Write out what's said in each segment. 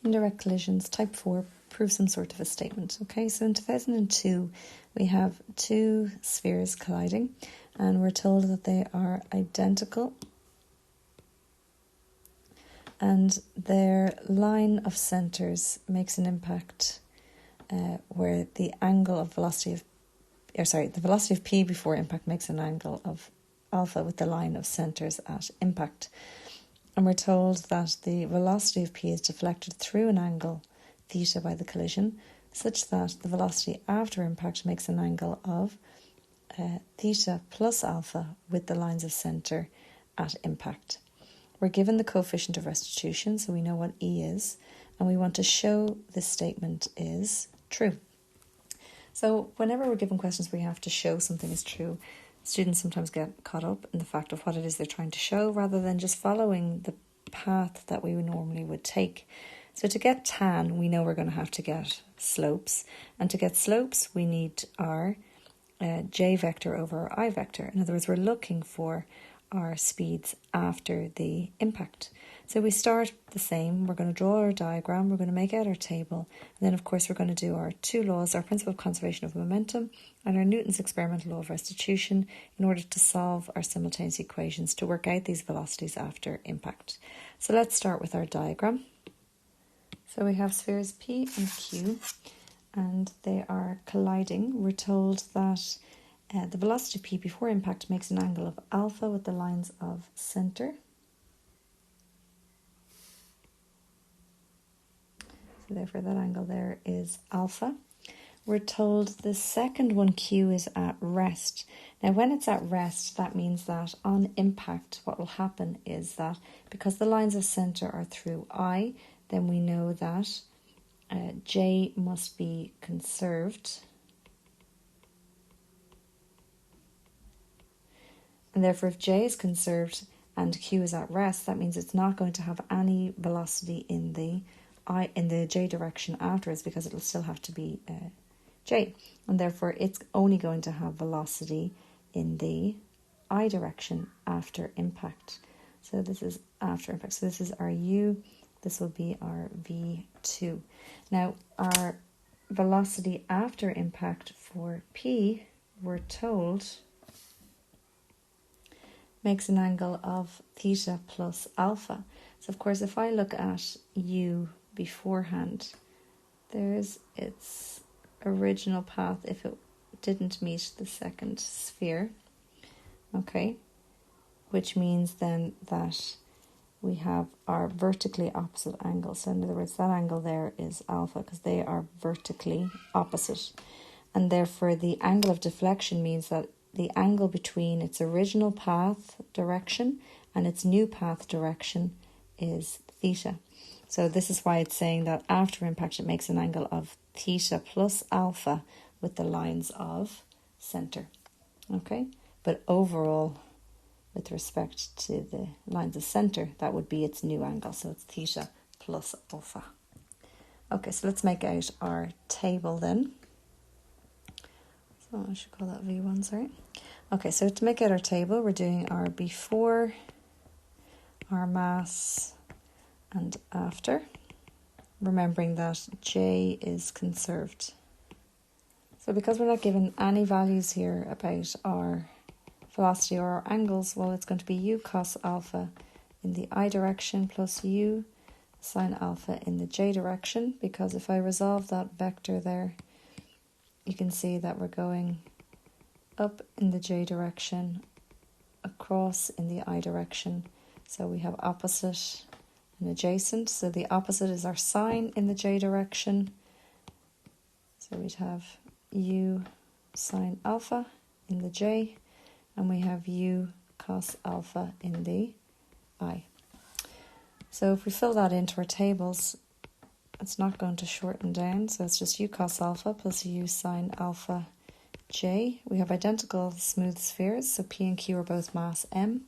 Indirect collisions, type 4, prove some sort of a statement. Okay, so in 2002, we have two spheres colliding, and we're told that they are identical, and their line of centers makes an impact where the angle of the velocity of p before impact makes an angle of alpha with the line of centers at impact. And we're told that the velocity of p is deflected through an angle theta by the collision, such that the velocity after impact makes an angle of theta plus alpha with the lines of center at impact. We're given the coefficient of restitution, so we know what E is, and we want to show this statement is true. So whenever we're given questions where you have to show something is true, students sometimes get caught up in the fact of what it is they're trying to show rather than just following the path that we normally would take. So to get tan, we know we're going to have to get slopes. And to get slopes, we need our j vector over our I vector. In other words, we're looking for our speeds after the impact. So we start the same. We're going to draw our diagram. We're going to make out our table. And then, of course, we're going to do our two laws, our principle of conservation of momentum and our Newton's experimental law of restitution in order to solve our simultaneous equations to work out these velocities after impact. So let's start with our diagram. So we have spheres P and Q, and they are colliding. We're told that the velocity of P before impact makes an angle of alpha with the lines of center. So therefore that angle there is alpha. We're told the second one, Q, is at rest. Now when it's at rest, that means that on impact what will happen is that because the lines of center are through I, then we know that J must be conserved. And therefore, if J is conserved and Q is at rest, that means it's not going to have any velocity in the J direction afterwards because it'll still have to be J. And therefore, it's only going to have velocity in the I direction after impact. So this is after impact. So this is our U. This will be our V2. Now, our velocity after impact for P, we're told, makes an angle of theta plus alpha. So of course, if I look at U beforehand, there's its original path if it didn't meet the second sphere, okay, which means then that we have our vertically opposite angles. So in other words, that angle there is alpha because they are vertically opposite. And therefore the angle of deflection means that the angle between its original path direction and its new path direction is theta. So this is why it's saying that after impact it makes an angle of theta plus alpha with the lines of center. Okay, but overall, with respect to the lines of center, that would be its new angle. So it's theta plus alpha. Okay, so let's make out our table then. So I should call that V1, sorry. Okay, so to make out our table, we're doing our before, our mass, and after. Remembering that J is conserved. So because we're not given any values here about our velocity or our angles, well, it's going to be U cos alpha in the I direction plus U sine alpha in the J direction, because if I resolve that vector there, you can see that we're going up in the J direction, across in the I direction. So we have opposite and adjacent. So the opposite is our sine in the J direction. So we'd have U sine alpha in the J, and we have U cos alpha in the I. So if we fill that into our tables, it's not going to shorten down, so it's just U cos alpha plus U sine alpha J. We have identical smooth spheres, so P and Q are both mass m.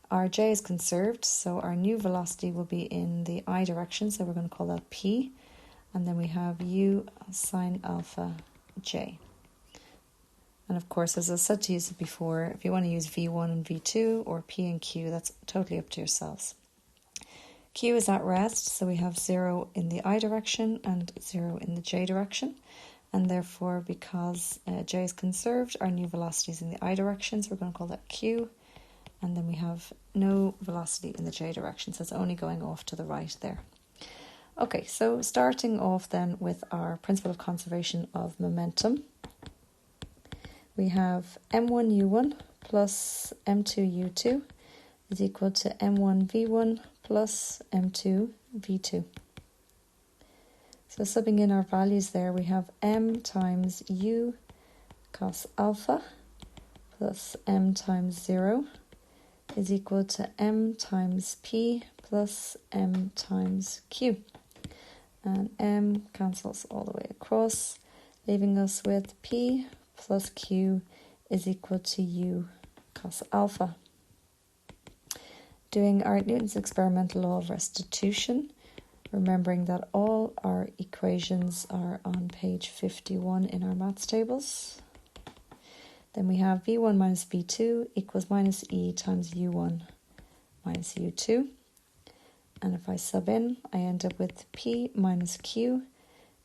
Our J is conserved, so our new velocity will be in the I direction, so we're going to call that P. And then we have U sine alpha J. And of course, as I said to you before, if you want to use V1 and V2 or P and Q, that's totally up to yourselves. Q is at rest, so we have 0 in the I direction and 0 in the J direction. And therefore, because J is conserved, our new velocity is in the I direction, so we're going to call that Q. And then we have no velocity in the J direction, so it's only going off to the right there. Okay, so starting off then with our principle of conservation of momentum, we have m1u1 plus m2u2 is equal to m1v1 plus m2v2. So subbing in our values there, we have m times u cos alpha plus m times 0 is equal to m times p plus m times q. And m cancels all the way across, leaving us with p plus q is equal to u cos alpha. Doing our Newton's experimental law of restitution, remembering that all our equations are on page 51 in our maths tables. Then we have v1 minus v2 equals minus e times u1 minus u2. And if I sub in, I end up with p minus q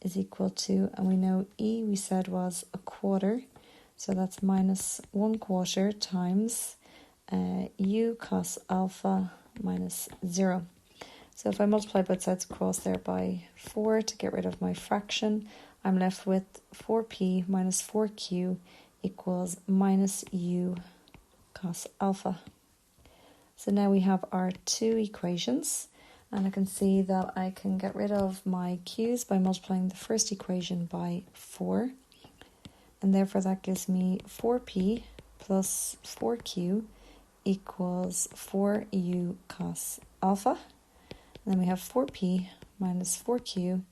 is equal to, and we know e we said was a quarter, so that's minus 1/4 times u cos alpha minus 0. So if I multiply both sides across there by 4 to get rid of my fraction, I'm left with 4p minus 4q equals minus u cos alpha. So now we have our two equations, and I can see that I can get rid of my q's by multiplying the first equation by 4, and therefore that gives me 4p plus 4q equals 4u cos alpha. And then we have 4p minus 4q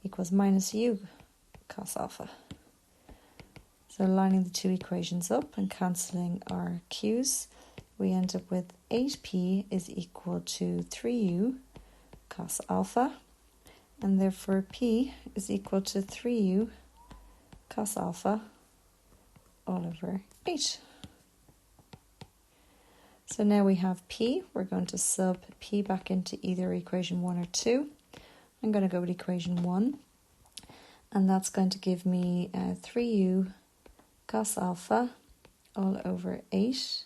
equals minus u cos alpha. So lining the two equations up and cancelling our q's, we end up with 8p is equal to 3u cos alpha, and therefore p is equal to 3u cos alpha all over 8. So now we have p. We're going to sub p back into either equation 1 or 2. I'm going to go with equation 1, and that's going to give me 3u cos alpha all over 8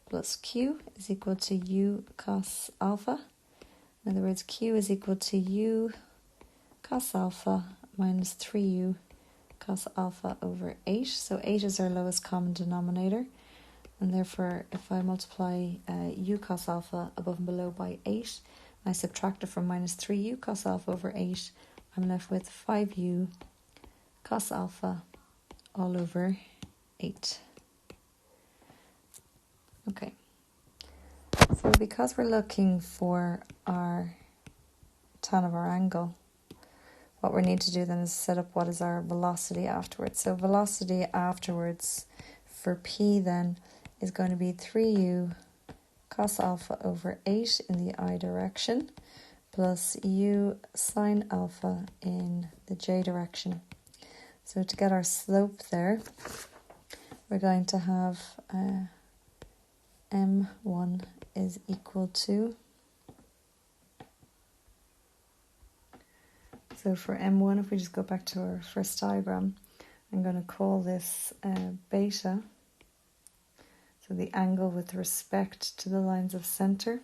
plus q is equal to u cos alpha. In other words, q is equal to u cos alpha minus 3u cos alpha over 8. So 8 is our lowest common denominator. And therefore, if I multiply u cos alpha above and below by 8, I subtract it from minus 3u cos alpha over 8, I'm left with 5u cos alpha all over 8. Okay. So because we're looking for our tan of our angle, what we need to do then is set up what is our velocity afterwards. So velocity afterwards for p then is going to be 3u cos alpha over 8 in the I direction plus u sine alpha in the j direction. So to get our slope there, we're going to have m1 is equal to, so for m1, if we just go back to our first diagram, I'm going to call this beta, so the angle with respect to the lines of centre,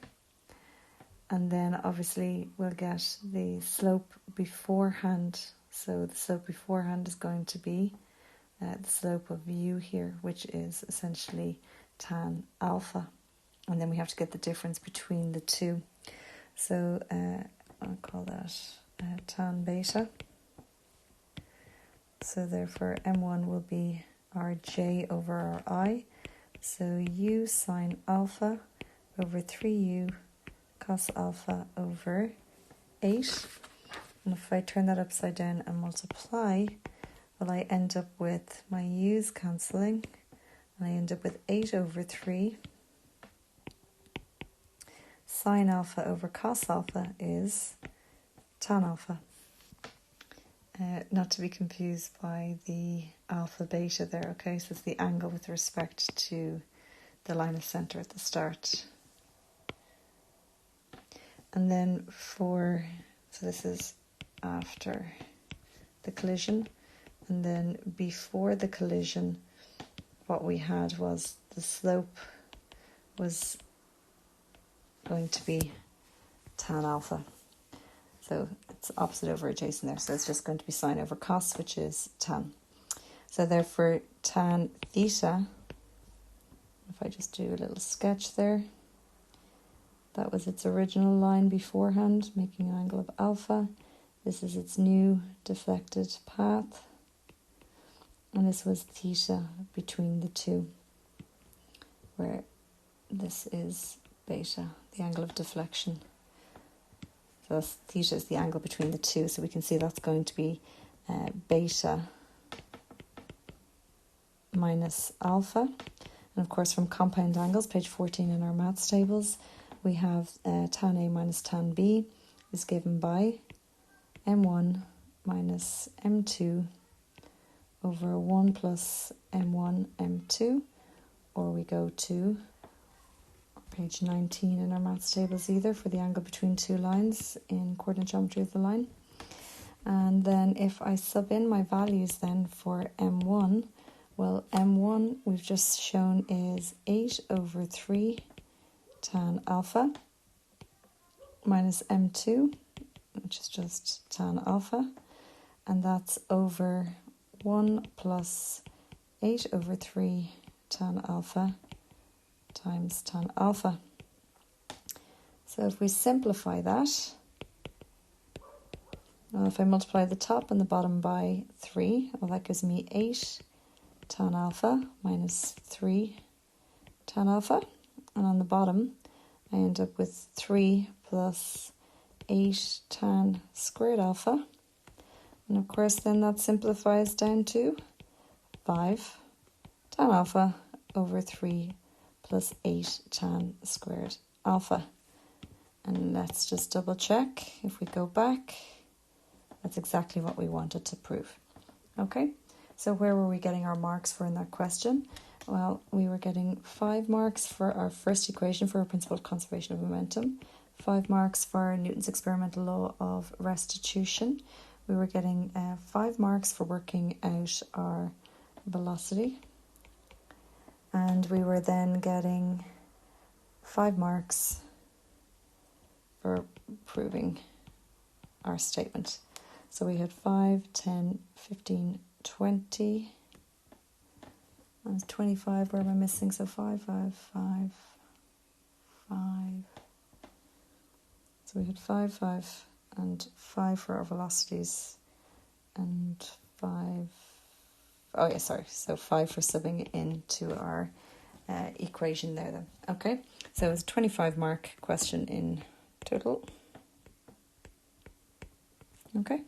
and then obviously we'll get the slope beforehand. So the slope beforehand is going to be the slope of u here, which is essentially tan alpha, and then we have to get the difference between the two. So I'll call that tan beta. So therefore m1 will be our j over our I. So u sine alpha over 3u cos alpha over 8. And if I turn that upside down and multiply, well, I end up with my u's cancelling, and I end up with 8 over 3. Sine alpha over cos alpha is tan alpha. Not to be confused by the alpha beta there, okay? So it's the angle with respect to the line of centre at the start. And then so this is after the collision, and then before the collision, what we had was the slope was going to be tan alpha. So it's opposite over adjacent there. So it's just going to be sine over cos, which is tan. So therefore tan theta, if I just do a little sketch there, that was its original line beforehand, making an angle of alpha. This is its new deflected path. And this was theta between the two, where this is beta, the angle of deflection. So theta is the angle between the two. So we can see that's going to be beta minus alpha. And of course, from compound angles, page 14 in our maths tables, we have tan A minus tan B is given by M1 minus M2 over 1 plus M1 M2, or we go to page 19 in our maths tables either for the angle between two lines in coordinate geometry of the line. And then if I sub in my values then for M1, well, M1 we've just shown is 8 over 3 tan alpha minus M2, which is just tan alpha, and that's over 1 plus 8 over 3 tan alpha times tan alpha. So if we simplify that, well, if I multiply the top and the bottom by 3, well, that gives me 8 tan alpha minus 3 tan alpha. And on the bottom, I end up with 3 plus 8 tan squared alpha. And of course, then that simplifies down to 5 tan alpha over 3 plus 8 tan squared alpha. And let's just double check. If we go back, that's exactly what we wanted to prove. Okay, so where were we getting our marks for in that question? Well, we were getting 5 marks for our first equation for our principle of conservation of momentum, 5 marks for Newton's experimental law of restitution. We were getting 5 marks for working out our velocity. And we were then getting 5 marks for proving our statement. So we had 5, 10, 15, 20. And 25, where am I missing? So 5, 5, 5, 5. So we had 5, 5, and 5 for our velocities, and 5. Oh yeah, sorry. So 5 for subbing into our equation there then. Okay, so it was a 25 mark question in total. Okay.